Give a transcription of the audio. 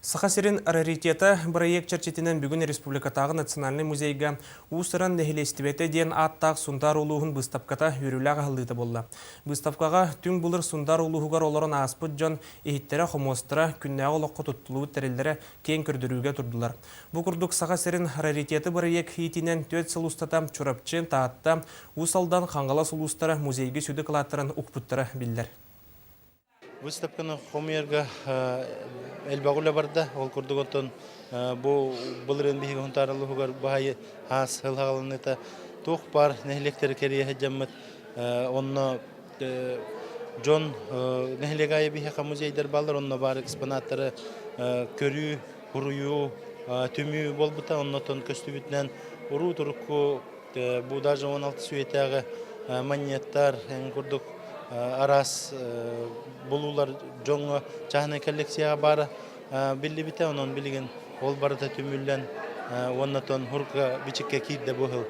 Сахасерин раритеті проект чарчетінен бүгін республикатағы национальный музейға ұсыран нәхилестібеті ден аттақ сұндар ұлуғын бұстапқата үрілі ағалыды болды. Бұстапқаға түн бұлыр сұндар ұлуғығар оларын аспыд жон ехеттері қомостыра күнне олыққы тұттылуы тәрелдері кен күрдіруге тұрдылар. Бұл күрдік Сахасерин раритеті проект хейтінен төт сылустата чурапчын таатта ұсалдан қаңғала сұлустары музейге сөді қылаттырын ұқпыттыры білдер. Выставканы хомерга элбагуля барда, ол курдуготон бұл ренбиге хунтарылығығар бағайы хас хылғалыныта тоқ бар нәхілектері керие хәджаммыт. Онны жон нәхілегайы бейхақа музейдер балдар, онны бар экспонаттары көрі, ұрую, түмі болбыта, онны тон көстүбітінен ұру тұрыққы бұл даже 16 сүйетәғі монеттар, курдук арас болулар жоңы чахны коллекцияға бары білі біте, онын білген ол барыда түмілден оннатон хұрға бичікке кейді бұғыл.